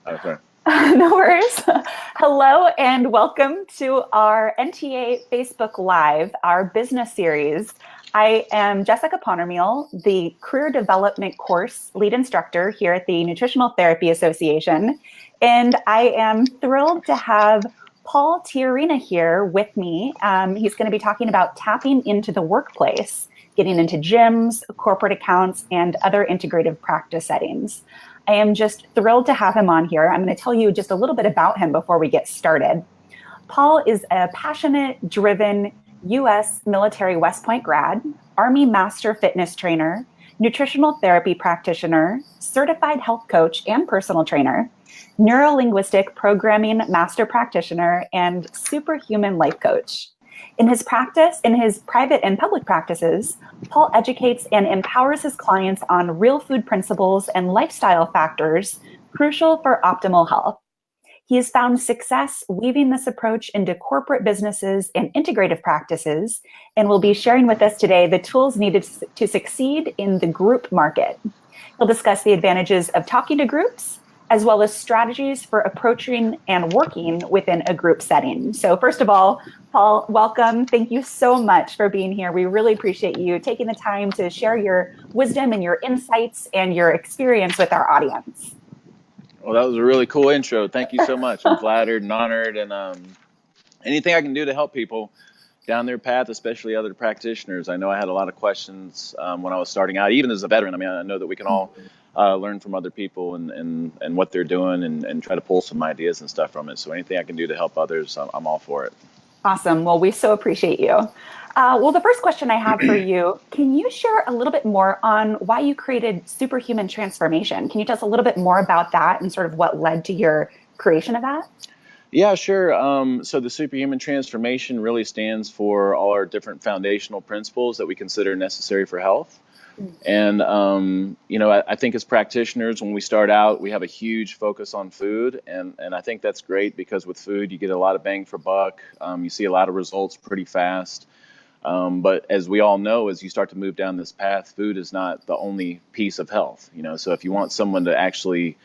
Oh, sorry. No worries. Hello and welcome to our NTA Facebook Live, our business series. I am Jessica Ponnermeal, the Career Development Course Lead Instructor here at the Nutritional Therapy Association. And I am thrilled to have Paul Tijerina here with me. He's going to be talking about tapping into the workplace, getting into gyms, corporate accounts, and other integrative practice settings. I am just thrilled to have him on here. I'm going to tell you just a little bit about him before we get started. Paul is a passionate, driven U.S. military West Point grad, Army master fitness trainer, nutritional therapy practitioner, certified health coach and personal trainer, neurolinguistic programming master practitioner, and superhuman life coach. In his private and public practices, Paul educates and empowers his clients on real food principles and lifestyle factors crucial for optimal health. He has found success weaving this approach into corporate businesses and integrative practices, and will be sharing with us today the tools needed to succeed in the group market. He'll discuss the advantages of talking to groups, as well as strategies for approaching and working within a group setting. So first of all, Paul, welcome. Thank you so much for being here. We really appreciate you taking the time to share your wisdom and your insights and your experience with our audience. Well, that was a really cool intro. Thank you so much. I'm flattered and honored, and anything I can do to help people down their path, especially other practitioners. I know I had a lot of questions when I was starting out, even as a veteran. I mean, I know that we can all learn from other people and what they're doing and try to pull some ideas and stuff from it. So anything I can do to help others, I'm all for it. Awesome. Well, we so appreciate you. Well, the first question I have for you, can you share a little bit more on why you created Superhuman Transformation? Can you tell us a little bit more about that and sort of what led to your creation of that? Yeah, sure. So the Superhuman Transformation really stands for all our different foundational principles that we consider necessary for health. And, I think as practitioners, when we start out, we have a huge focus on food. And I think that's great because with food, you get a lot of bang for buck. You see a lot of results pretty fast. But as we all know, as you start to move down this path, food is not the only piece of health. So if you want someone to actually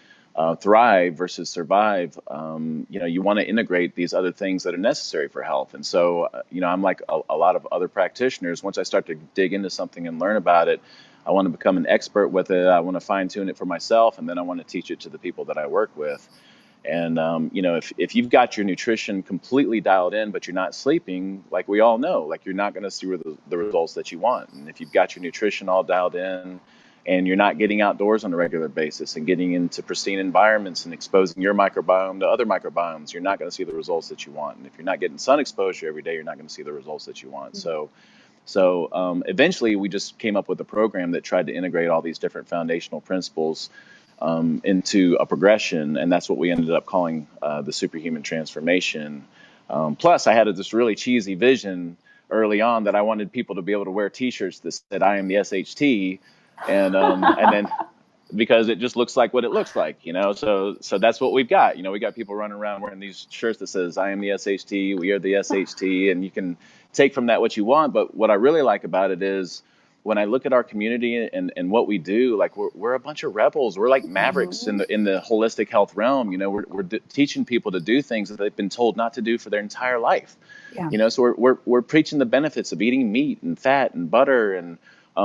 thrive versus survive, you want to integrate these other things that are necessary for health. And so, I'm like a lot of other practitioners. Once I start to dig into something and learn about it, I want to become an expert with it. I want to fine tune it for myself, and then I want to teach it to the people that I work with. And, if you've got your nutrition completely dialed in, but you're not sleeping, like we all know, like you're not going to see the results that you want. And if you've got your nutrition all dialed in, and you're not getting outdoors on a regular basis and getting into pristine environments and exposing your microbiome to other microbiomes, you're not going to see the results that you want. And if you're not getting sun exposure every day, you're not going to see the results that you want. So eventually we just came up with a program that tried to integrate all these different foundational principles into a progression. And that's what we ended up calling the Superhuman Transformation. Plus, I had this really cheesy vision early on that I wanted people to be able to wear T-shirts that said, "I am the SHT." And then because it just looks like what it looks like, so that's what we've got. We got people running around wearing these shirts that says, "I am the SHT, we are the SHT," and you can take from that what you want. But what I really like about it is when I look at our community and what we do, like we're a bunch of rebels. We're like mavericks in the holistic health realm. We're teaching people to do things that they've been told not to do for their entire life. Yeah. So we're preaching the benefits of eating meat and fat and butter, and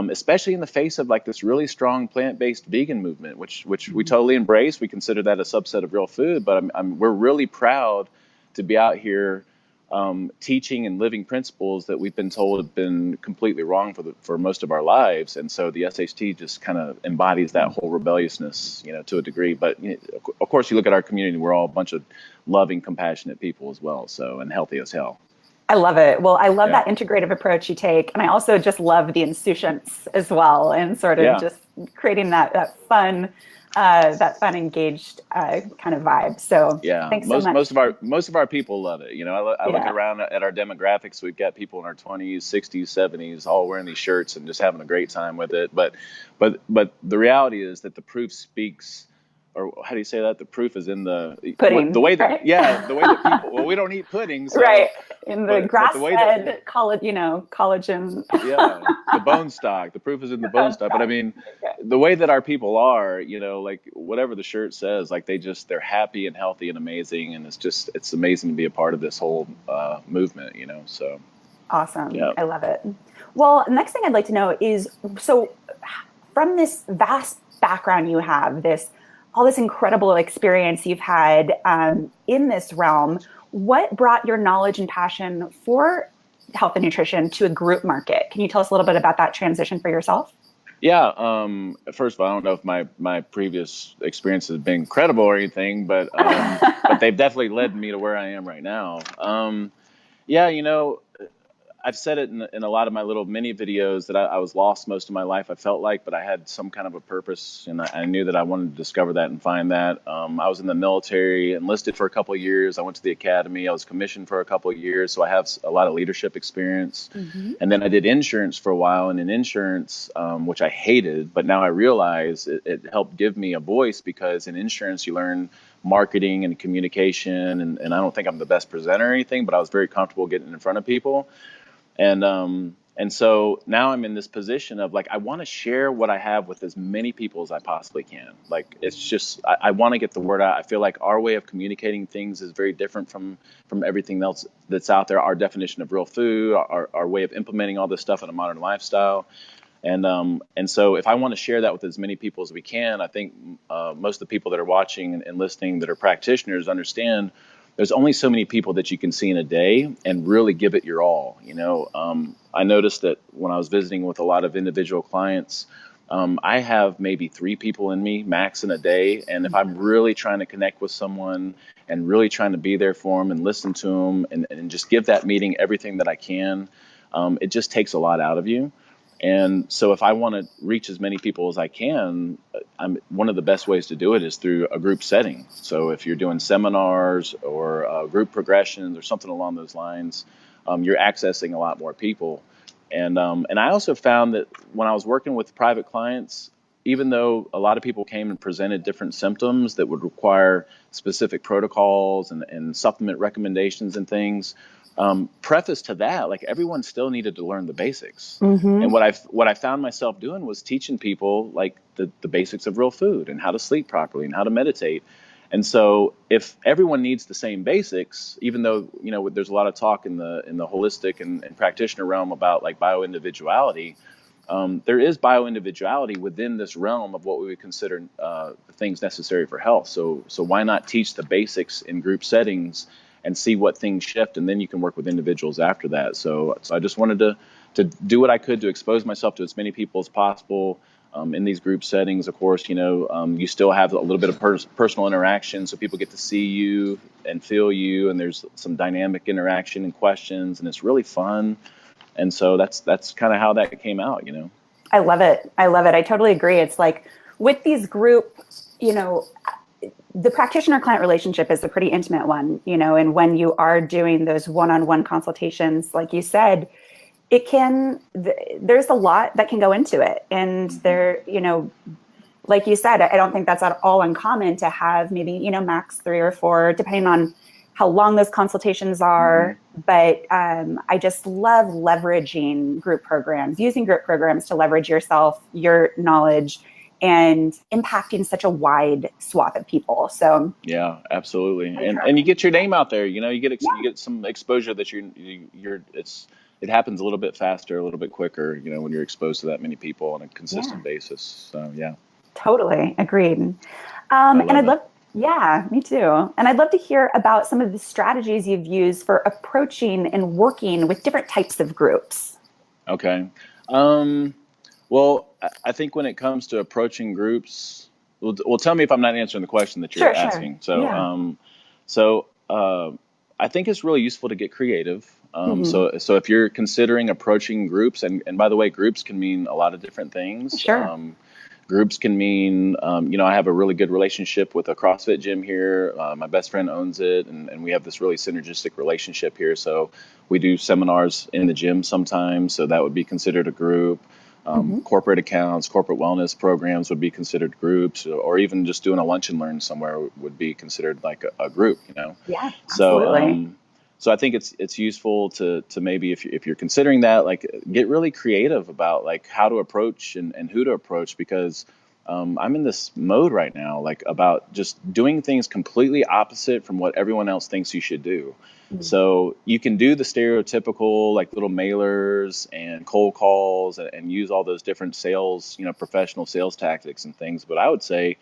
especially in the face of like this really strong plant-based vegan movement, which we totally embrace. We consider that a subset of real food, but we're really proud to be out here teaching and living principles that we've been told have been completely wrong for most of our lives. And so the SHT just kind of embodies that whole rebelliousness, to a degree. But of course, you look at our community, we're all a bunch of loving, compassionate people as well. So, and healthy as hell. I love it. Well, I love that integrative approach you take. And I also just love the insouciance as well, and sort of just creating that fun, engaged kind of vibe. So thanks so much. Most of our people love it. I look around at our demographics. We've got people in our 20s, 60s, 70s, all wearing these shirts and just having a great time with it. But the reality is that the proof speaks. Or how do you say that? The proof is in the pudding. The way that people. Well, we don't eat pudding, so, right? in the but the way that, grass-fed collagen. yeah, the bone stock, the proof is in the bone stock. But I mean, the way that our people are, like whatever the shirt says, like they're happy and healthy and amazing. And it's amazing to be a part of this whole movement, so. Awesome. Yeah. I love it. Well, next thing I'd like to know is, so from this vast background you have, all this incredible experience you've had in this realm, what brought your knowledge and passion for health and nutrition to a group market? Can you tell us a little bit about that transition for yourself? Yeah. First of all, I don't know if my previous experience has been credible or anything, but they've definitely led me to where I am right now. Yeah, I've said it in a lot of my little mini videos that I was lost most of my life, I felt like, but I had some kind of a purpose, and I knew that I wanted to discover that and find that. I was in the military, enlisted for a couple of years. I went to the academy. I was commissioned for a couple of years, so I have a lot of leadership experience. Mm-hmm. And then I did insurance for a while, and in insurance, which I hated, but now I realize it helped give me a voice, because in insurance you learn marketing and communication, and I don't think I'm the best presenter or anything, but I was very comfortable getting in front of people. And so now I'm in this position of like, I want to share what I have with as many people as I possibly can. Like, it's just, I want to get the word out. I feel like our way of communicating things is very different from everything else that's out there. Our definition of real food, our way of implementing all this stuff in a modern lifestyle. And so if I want to share that with as many people as we can, I think most of the people that are watching and listening that are practitioners understand there's only so many people that you can see in a day and really give it your all. I noticed that when I was visiting with a lot of individual clients, I have maybe 3 people in me max in a day. And if I'm really trying to connect with someone and really trying to be there for them and listen to them and just give that meeting everything that I can, it just takes a lot out of you. And so if I want to reach as many people as I can, one of the best ways to do it is through a group setting. So if you're doing seminars or group progressions or something along those lines, you're accessing a lot more people. And I also found that when I was working with private clients, even though a lot of people came and presented different symptoms that would require specific protocols and supplement recommendations and things, preface to that, like everyone still needed to learn the basics. Mm-hmm. And what I found myself doing was teaching people like the basics of real food and how to sleep properly and how to meditate. And so if everyone needs the same basics, even though, there's a lot of talk in the holistic and practitioner realm about like bioindividuality, there is bioindividuality within this realm of what we would consider things necessary for health. So why not teach the basics in group settings and see what things shift, and then you can work with individuals after that. So I just wanted to do what I could to expose myself to as many people as possible. In these group settings, of course, you still have a little bit of personal interaction, so people get to see you and feel you, and there's some dynamic interaction and questions, and it's really fun. And so that's kind of how that came out, I love it. I totally agree. It's like with these group, the practitioner-client relationship is a pretty intimate one, and when you are doing those one-on-one consultations, like you said, there's a lot that can go into it. And there, like you said, I don't think that's at all uncommon to have maybe, max 3 or 4, depending on how long those consultations are. Mm-hmm. But I just love leveraging group programs, using group programs to leverage yourself, your knowledge, and impacting such a wide swath of people. So yeah, absolutely. And you get your name out there, you get some exposure that it happens a little bit faster, a little bit quicker, when you're exposed to that many people on a consistent basis. So yeah. Totally agreed. Yeah, me too. And I'd love to hear about some of the strategies you've used for approaching and working with different types of groups. Okay. Well, I think when it comes to approaching groups, well, tell me if I'm not answering the question that you're asking. Sure. So, I think it's really useful to get creative. Mm-hmm. So if you're considering approaching groups, and by the way, groups can mean a lot of different things. Sure. Groups can mean, I have a really good relationship with a CrossFit gym here. My best friend owns it, and we have this really synergistic relationship here. So we do seminars in the gym sometimes, so that would be considered a group. Corporate accounts, corporate wellness programs would be considered groups, or even just doing a lunch and learn somewhere would be considered like a group, Yeah, absolutely. So I think it's useful to maybe if you're considering that, like, get really creative about like how to approach and who to approach, because I'm in this mode right now, like about just doing things completely opposite from what everyone else thinks you should do. So you can do the stereotypical like little mailers and cold calls and use all those different sales, professional sales tactics and things. But I would say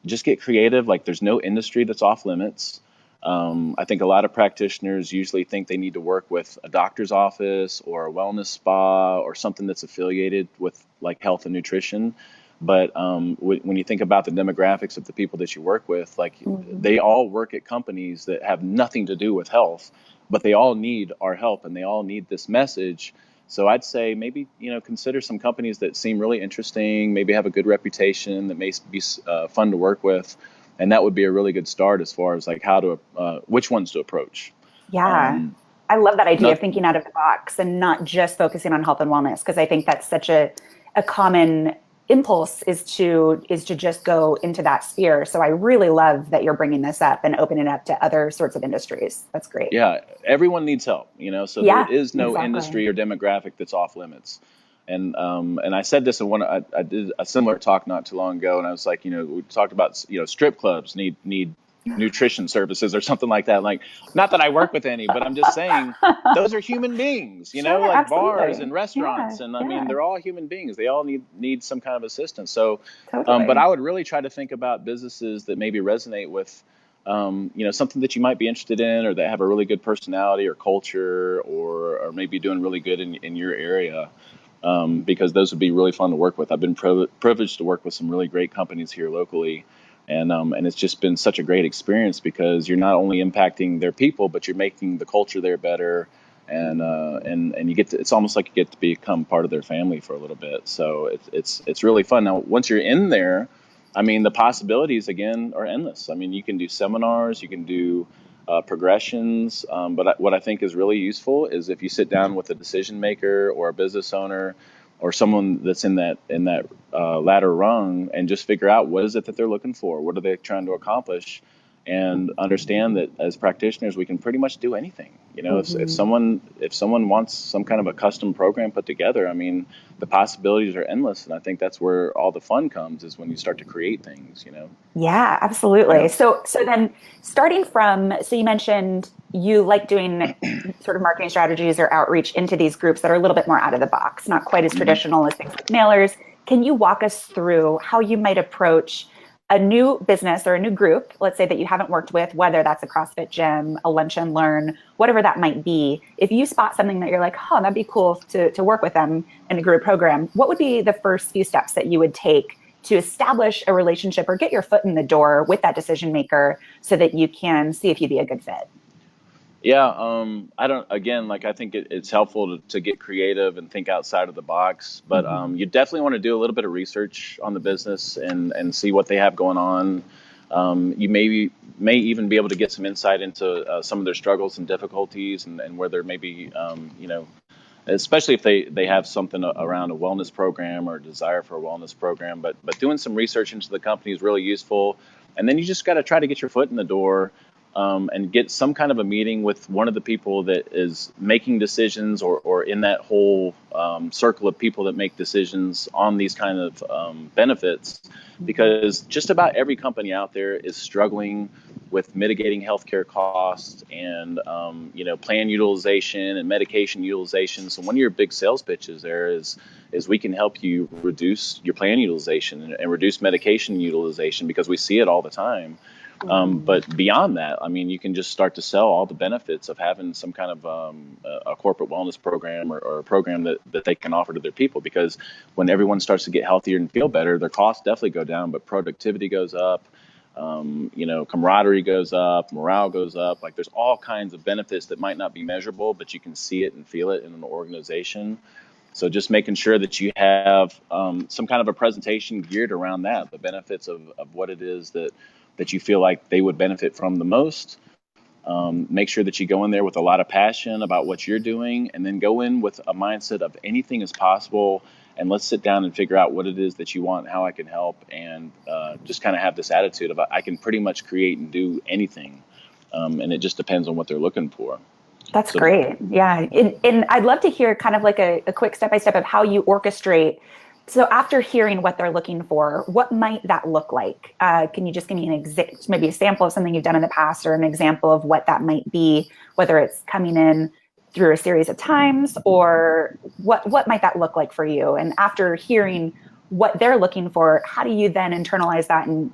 just get creative. Like, there's no industry that's off limits. I think a lot of practitioners usually think they need to work with a doctor's office or a wellness spa or something that's affiliated with like health and nutrition. But when you think about the demographics of the people that you work with, like they all work at companies that have nothing to do with health, but they all need our help and they all need this message. So I'd say maybe, consider some companies that seem really interesting, maybe have a good reputation, that may be fun to work with. And that would be a really good start as far as like how to, which ones to approach. Yeah. I love that idea of thinking out of the box and not just focusing on health and wellness, because I think that's such a common impulse is to just go into that sphere. So I really love that you're bringing this up and opening it up to other sorts of industries. That's great. Yeah. Everyone needs help, so there is no industry or demographic that's off limits. And I said this in I did a similar talk not too long ago, and I was like, we talked about, strip clubs need nutrition services or something like that. Like, not that I work with any, but I'm just saying those are human beings, Sure, like absolutely. bars and restaurants. Yeah, And I mean, they're all human beings. They all need some kind of assistance. So, totally. but I would really try to think about businesses that maybe resonate with, something that you might be interested in, or that have a really good personality or culture, or maybe doing really good in your area. Because those would be really fun to work with. I've been privileged to work with some really great companies here locally, and it's just been such a great experience, because you're not only impacting their people, but you're making the culture there better, and you get to, it's almost like you get to become part of their family for a little bit. So it's really fun. Now, once you're in there, I mean, the possibilities again are endless. I mean, you can do seminars, you can do progressions. But what I think is really useful is if you sit down with a decision maker or a business owner or someone that's in that ladder rung, and just figure out what is it that they're looking for, what are they trying to accomplish, and understand that as practitioners we can pretty much do anything. If someone wants some kind of a custom program put together, I mean, the possibilities are endless, and I think that's where all the fun comes, is when you start to create things. Yeah, absolutely. Yeah. So then starting from, so you mentioned you like doing sort of marketing strategies or outreach into these groups that are a little bit more out of the box, not quite as traditional as things like mailers. Can you walk us through how you might approach a new business or a new group, let's say that you haven't worked with, whether that's a CrossFit gym, a lunch and learn, whatever that might be? If you spot something that you're like, oh, that'd be cool to work with them in a group program, what would be the first few steps that you would take to establish a relationship or get your foot in the door with that decision maker so that you can see if you'd be a good fit? Yeah, I think it's helpful to get creative and think outside of the box, but you definitely want to do a little bit of research on the business and see what they have going on. You may even be able to get some insight into some of their struggles and difficulties, and where they're maybe, especially if they have something around a wellness program or a desire for a wellness program. But doing some research into the company is really useful. And then you just got to try to get your foot in the door, and get some kind of a meeting with one of the people that is making decisions, or in that whole circle of people that make decisions on these kind of benefits. Because just about every company out there is struggling with mitigating healthcare costs and plan utilization and medication utilization. So one of your big sales pitches there is we can help you reduce your plan utilization and reduce medication utilization, because we see it all the time. But beyond that, I mean, you can just start to sell all the benefits of having some kind of a corporate wellness program, or a program that they can offer to their people. Because when everyone starts to get healthier and feel better, their costs definitely go down, but productivity goes up, camaraderie goes up, morale goes up. Like, there's all kinds of benefits that might not be measurable, but you can see it and feel it in an organization. So just making sure that you have some kind of a presentation geared around that, the benefits of what it is that you feel like they would benefit from the most. Make sure that you go in there with a lot of passion about what you're doing, and then go in with a mindset of anything is possible, and let's sit down and figure out what it is that you want, how I can help, and just kind of have this attitude of I can pretty much create and do anything, and it just depends on what they're looking for. That's So great. Yeah. And I'd love to hear kind of like a quick step-by-step of how you orchestrate. So after hearing what they're looking for, what might that look like? Can you just give me maybe a sample of something you've done in the past or an example of what that might be, whether it's coming in through a series of times or what might that look like for you? And after hearing what they're looking for, how do you then internalize that and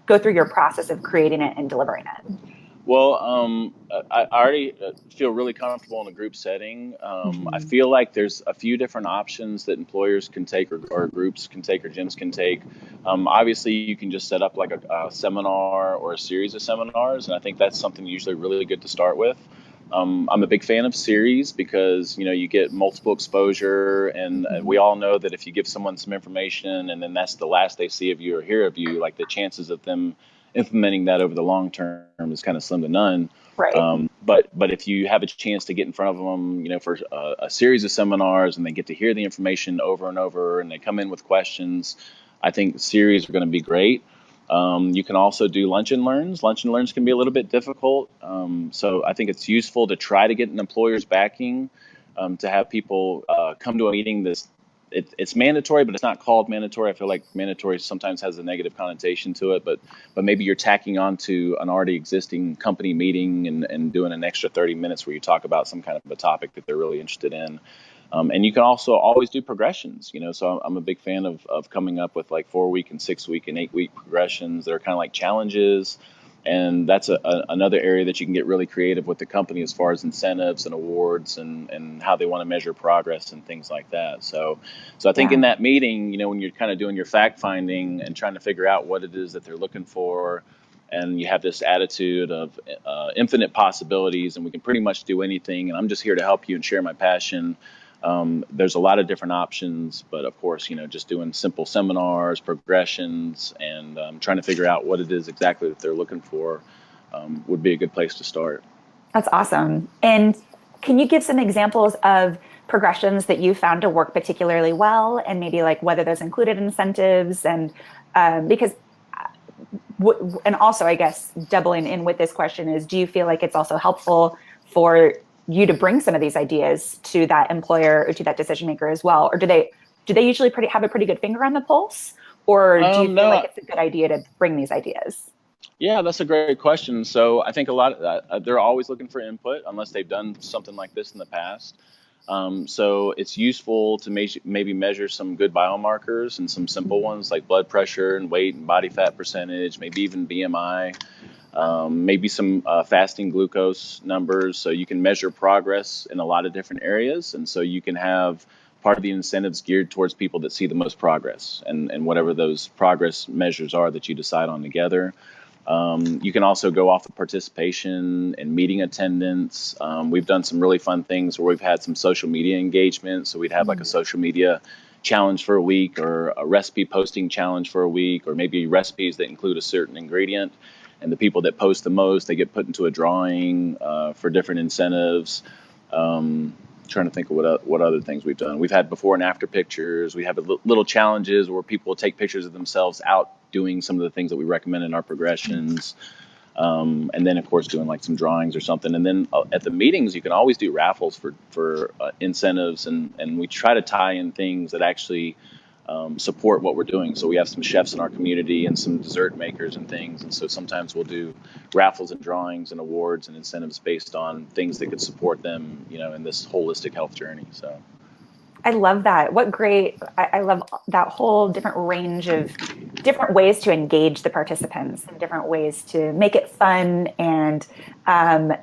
go through your process of creating it and delivering it? Well, I already feel really comfortable in a group setting. I Mm-hmm. feel like there's a few different options that employers can take, or groups can take, or gyms can take. Obviously, you can just set up like a seminar or a series of seminars, and I think that's something usually really good to start with. I'm a big fan of series because you get multiple exposure, and we all know that if you give someone some information and then that's the last they see of you or hear of you, like the chances of them implementing that over the long term is kind of slim to none. Right. But if you have a chance to get in front of them, for a series of seminars, and they get to hear the information over and over, and they come in with questions, I think series are going to be great. You can also do lunch and learns. Lunch and learns can be a little bit difficult. So I think it's useful to try to get an employer's backing, to have people come to a meeting it's mandatory, but it's not called mandatory. I feel like mandatory sometimes has a negative connotation to it, but maybe you're tacking on to an already existing company meeting and doing an extra 30 minutes where you talk about some kind of a topic that they're really interested in. And you can also always do progressions, so I'm a big fan of coming up with like 4-week and 6-week and 8-week progressions that are kind of like challenges. And that's another area that you can get really creative with the company as far as incentives and awards and how they want to measure progress and things like that. So I think in that meeting, when you're kind of doing your fact finding and trying to figure out what it is that they're looking for, and you have this attitude of infinite possibilities, and we can pretty much do anything, and I'm just here to help you and share my passion. There's a lot of different options, but of course, just doing simple seminars, progressions, and trying to figure out what it is exactly that they're looking for would be a good place to start. That's awesome. And can you give some examples of progressions that you found to work particularly well, and maybe like whether those included incentives and because and also, I guess, doubling in with this question is, do you feel like it's also helpful for you to bring some of these ideas to that employer or to that decision maker as well? Or do they usually have a pretty good finger on the pulse? Or do you feel like it's a good idea to bring these ideas? Yeah, that's a great question. So I think a lot of they're always looking for input unless they've done something like this in the past. So it's useful to maybe measure some good biomarkers and some simple ones like blood pressure and weight and body fat percentage, maybe even BMI, maybe some fasting glucose numbers. So you can measure progress in a lot of different areas. And so you can have part of the incentives geared towards people that see the most progress and whatever those progress measures are that you decide on together. You can also go off of participation and meeting attendance. We've done some really fun things where we've had some social media engagement. So we'd have like a social media challenge for a week, or a recipe posting challenge for a week, or maybe recipes that include a certain ingredient. And the people that post the most, they get put into a drawing for different incentives. Trying to think of what other things we've done. We've had before and after pictures. We have little challenges where people will take pictures of themselves out doing some of the things that we recommend in our progressions. And then, of course, doing like some drawings or something. And then at the meetings, you can always do raffles for incentives. And we try to tie in things that actually support what we're doing. So we have some chefs in our community and some dessert makers and things. And so sometimes we'll do raffles and drawings and awards and incentives based on things that could support them, in this holistic health journey. So I love that. What great. I love that whole different range of different ways to engage the participants and different ways to make it fun. And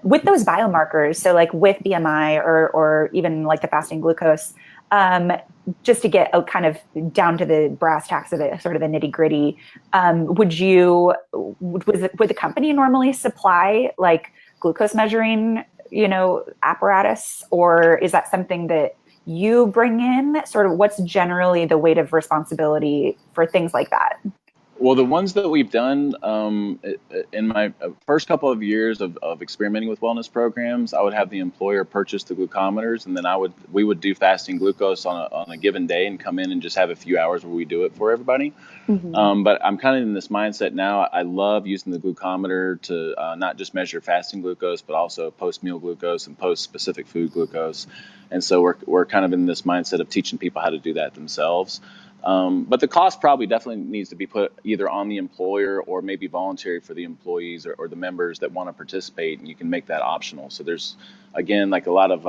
with those biomarkers, so like with BMI or even like the fasting glucose, just to get kind of down to the brass tacks of it, sort of the nitty gritty, would the company normally supply like glucose measuring, apparatus, or is that something that you bring in? Sort of what's generally the weight of responsibility for things like that? Well, the ones that we've done in my first couple of years of experimenting with wellness programs, I would have the employer purchase the glucometers, and then we would do fasting glucose on a given day and come in and just have a few hours where we do it for everybody. Hmm. But I'm kind of in this mindset now. I love using the glucometer to not just measure fasting glucose, but also post-meal glucose and post-specific food glucose. And so we're kind of in this mindset of teaching people how to do that themselves. But the cost probably definitely needs to be put either on the employer or maybe voluntary for the employees or the members that want to participate, and you can make that optional. So there's, again, like a lot of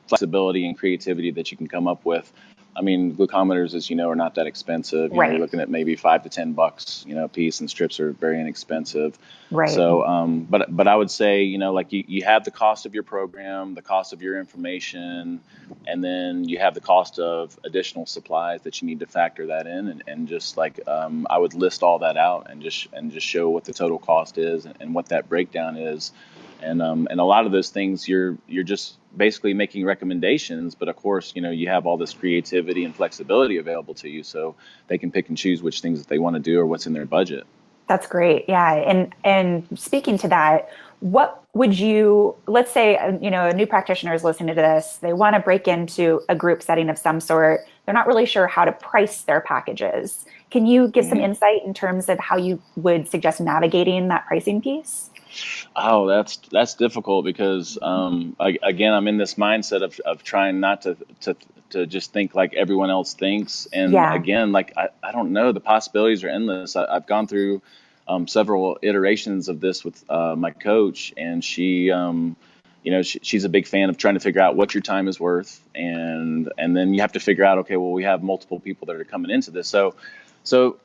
flexibility and creativity that you can come up with. I mean, glucometers, as you know, are not that expensive. You know, you're Right. looking at maybe $5 to $10, a piece, and strips are very inexpensive. Right. So, but I would say, like you have the cost of your program, the cost of your information, and then you have the cost of additional supplies that you need to factor that in, and just like I would list all that out and just show what the total cost is and what that breakdown is. And a lot of those things you're just basically making recommendations, but of course, you have all this creativity and flexibility available to you, so they can pick and choose which things that they want to do or what's in their budget. That's great. Yeah. And speaking to that, what would you, let's say, a new practitioner is listening to this, they want to break into a group setting of some sort. They're not really sure how to price their packages. Can you give some Mhm. insight in terms of how you would suggest navigating that pricing piece? Oh, that's difficult because again, I'm in this mindset of trying not to just think like everyone else thinks. And Yeah. again, like I don't know, the possibilities are endless. I've gone through several iterations of this with my coach, and she's a big fan of trying to figure out what your time is worth, and then you have to figure out, okay, well, we have multiple people that are coming into this, so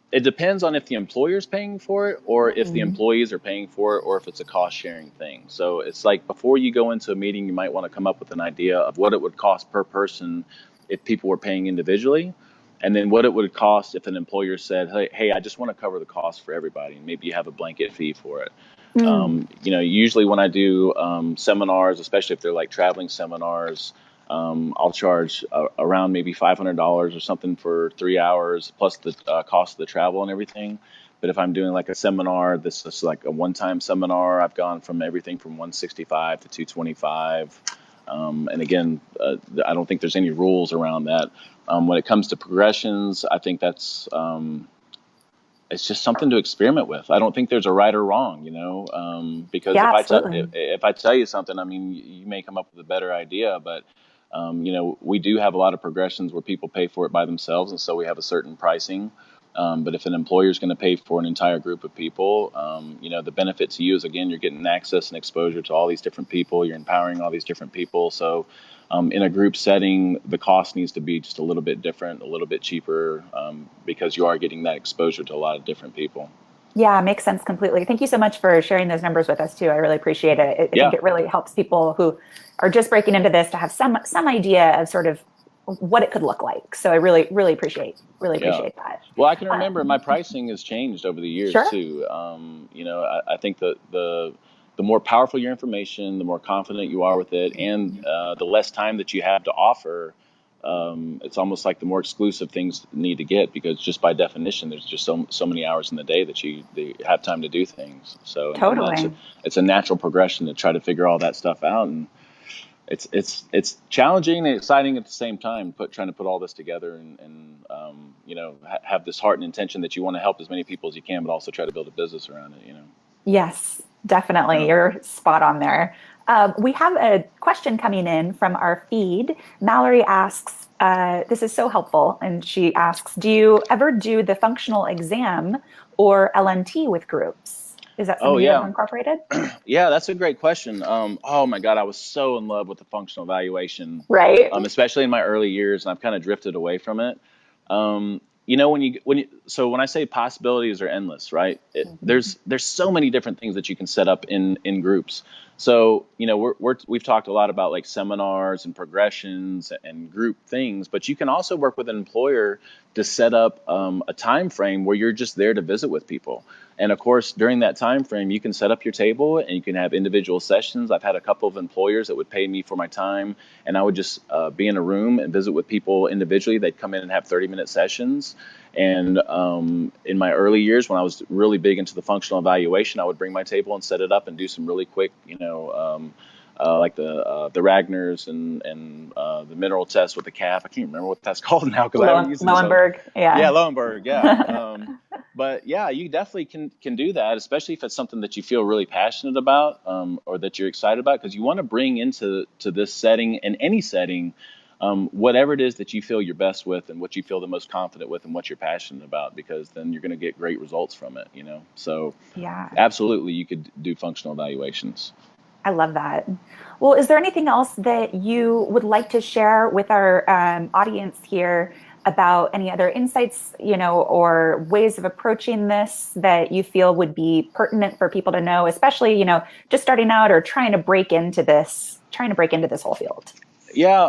it depends on if the employer is paying for it or if the Mhm. employees are paying for it or if it's a cost sharing thing. So it's like before you go into a meeting, you might want to come up with an idea of what it would cost per person if people were paying individually, and then what it would cost if an employer said, hey, I just want to cover the cost for everybody, and maybe you have a blanket fee for it. Mm. Usually when I do seminars, especially if they're like traveling seminars, I'll charge around maybe $500 or something for 3 hours plus the cost of the travel and everything. But if I'm doing like a seminar, this is like a one-time seminar, I've gone from everything from 165 to 225. And again, I don't think there's any rules around that. When it comes to progressions, I think that's it's just something to experiment with. I don't think there's a right or wrong, because Yeah, absolutely. if I tell you something, I mean, you may come up with a better idea, but we do have a lot of progressions where people pay for it by themselves, and so we have a certain pricing. But if an employer is going to pay for an entire group of people, the benefit to you is, again, you're getting access and exposure to all these different people. You're empowering all these different people. So in a group setting, the cost needs to be just a little bit different, a little bit cheaper, because you are getting that exposure to a lot of different people. Yeah, makes sense completely. Thank you so much for sharing those numbers with us too. I really appreciate it. I think Yeah, it really helps people who are just breaking into this to have some idea of sort of what it could look like. So I really yeah. appreciate that. Well, I can Uh, remember my pricing has changed over the years sure. too. I think that the more powerful your information, the more confident you are with it, and the less time that you have to offer. It's almost like the more exclusive things need to get, because just by definition, there's just so many hours in the day that you have time to do things. So, and Totally. it's a natural progression to try to figure all that stuff out, and it's challenging and exciting at the same time. Trying to put all this together and have this heart and intention that you want to help as many people as you can, but also try to build a business around it. Yes, definitely. Yeah. You're spot on there. We have a question coming in from our feed. Mallory asks, this is so helpful. And she asks, do you ever do the functional exam or LNT with groups? Is that Oh something you've ever yeah, incorporated? yeah. That's a great question. Oh my God, I was so in love with the functional evaluation, Right. especially in my early years, and I've kind of drifted away from it. When I say possibilities are endless, right? Mhm. There's so many different things that you can set up in groups. So we've talked a lot about like seminars and progressions and group things, but you can also work with an employer to set up a time frame where you're just there to visit with people. And of course, during that time frame, you can set up your table and you can have individual sessions. I've had a couple of employers that would pay me for my time, and I would just be in a room and visit with people individually. They'd come in and have 30-minute sessions. And in my early years, when I was really big into the functional evaluation, I would bring my table and set it up and do some really quick, like the Ragners and the mineral test with the calf. I can't remember what that's called now because I haven't used it. Lowenberg, yeah. Yeah, Lowenberg, yeah. But yeah, you definitely can do that, especially if it's something that you feel really passionate about, or that you're excited about, because you want to bring into this setting and any setting, whatever it is that you feel you're best with and what you feel the most confident with and what you're passionate about, because then you're going to get great results from it, So yeah, absolutely, you could do functional evaluations. I love that. Well, is there anything else that you would like to share with our audience here about any other insights, or ways of approaching this that you feel would be pertinent for people to know, especially, just starting out or trying to break into this whole field? Yeah,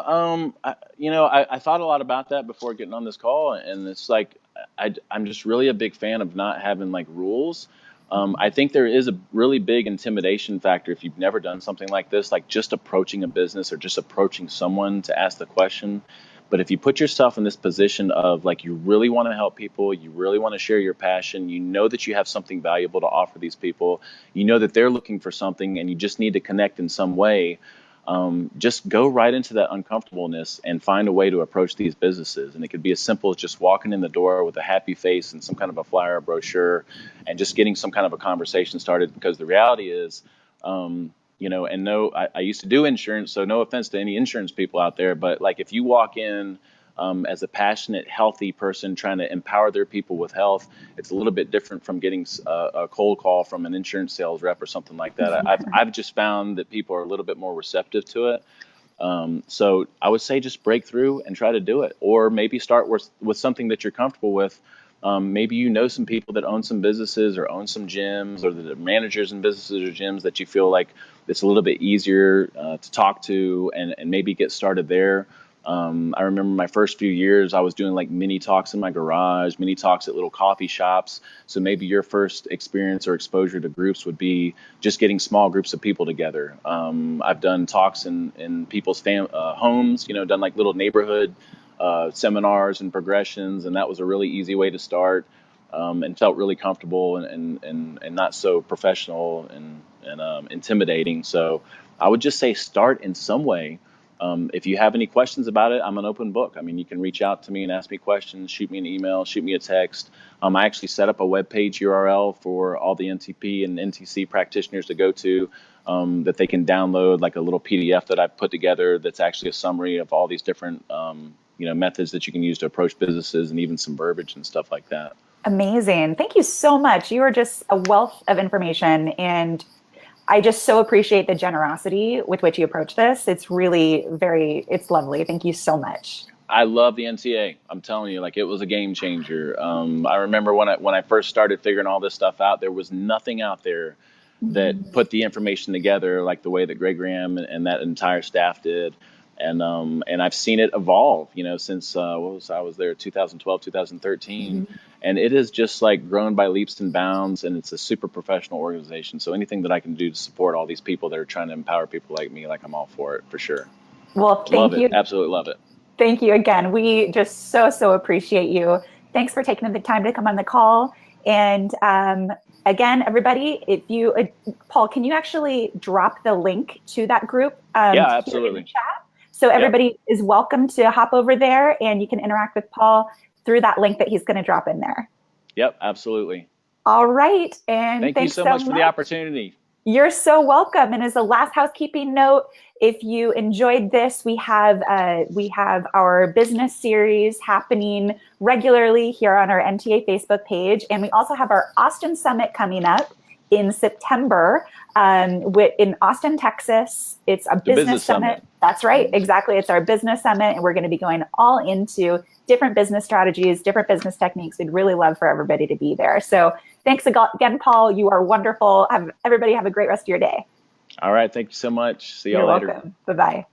I thought a lot about that before getting on this call, and it's like I'm just really a big fan of not having like rules. I think there is a really big intimidation factor if you've never done something like this, like just approaching a business or just approaching someone to ask the question. But if you put yourself in this position of like you really want to help people, you really want to share your passion, you know that you have something valuable to offer these people, you know that they're looking for something and you just need to connect in some way, just go right into that uncomfortableness and find a way to approach these businesses. And it could be as simple as just walking in the door with a happy face and some kind of a flyer or brochure and just getting some kind of a conversation started. Because the reality is, I used to do insurance, so no offense to any insurance people out there, but like if you walk in as a passionate, healthy person trying to empower their people with health, it's a little bit different from getting a cold call from an insurance sales rep or something like that. I've just found that people are a little bit more receptive to it. So I would say just break through and try to do it, or maybe start with something that you're comfortable with. Maybe you know some people that own some businesses or own some gyms, or that are managers in businesses or gyms that you feel like it's a little bit easier to talk to and maybe get started there. I remember my first few years, I was doing like mini talks in my garage, mini talks at little coffee shops. So maybe your first experience or exposure to groups would be just getting small groups of people together. I've done talks in people's homes, done like little neighborhood seminars and progressions, and that was a really easy way to start, and felt really comfortable and not so professional and intimidating. So I would just say start in some way. If you have any questions about it, I'm an open book. I mean, you can reach out to me and ask me questions, shoot me an email, shoot me a text. I actually set up a webpage URL for all the NTP and NTC practitioners to go to, that they can download like a little PDF that I've put together that's actually a summary of all these different methods that you can use to approach businesses, and even some verbiage and stuff like that. Amazing. Thank you so much. You are just a wealth of information, and I just so appreciate the generosity with which you approach this. It's really it's lovely. Thank you so much. I love the NTA. I'm telling you, like, it was a game changer. I remember when I first started figuring all this stuff out, there was nothing out there that put the information together like the way that Greg Graham and that entire staff did. And I've seen it evolve, since I was there 2012, 2013. And it is just like grown by leaps and bounds, and it's a super professional organization. So anything that I can do to support all these people that are trying to empower people like me, like, I'm all for it, for sure. Well, thank you. Absolutely love it. Thank you again. We just so appreciate you. Thanks for taking the time to come on the call. And again, everybody, Paul, can you actually drop the link to that group? Yeah, absolutely. In the chat? So everybody is welcome to hop over there, and you can interact with Paul through that link that he's going to drop in there. Yep, absolutely. All right. And thank you so much for the opportunity. You're so welcome. And as a last housekeeping note, if you enjoyed this, we have our business series happening regularly here on our NTA Facebook page. And we also have our Austin Summit coming up in September in Austin, Texas. It's a business summit. That's right. Exactly. It's our business summit. And we're going to be going all into different business strategies, different business techniques. We'd really love for everybody to be there. So thanks again, Paul. You are wonderful. Everybody have a great rest of your day. All right. Thank you so much. See y'all later. You're welcome. Bye-bye.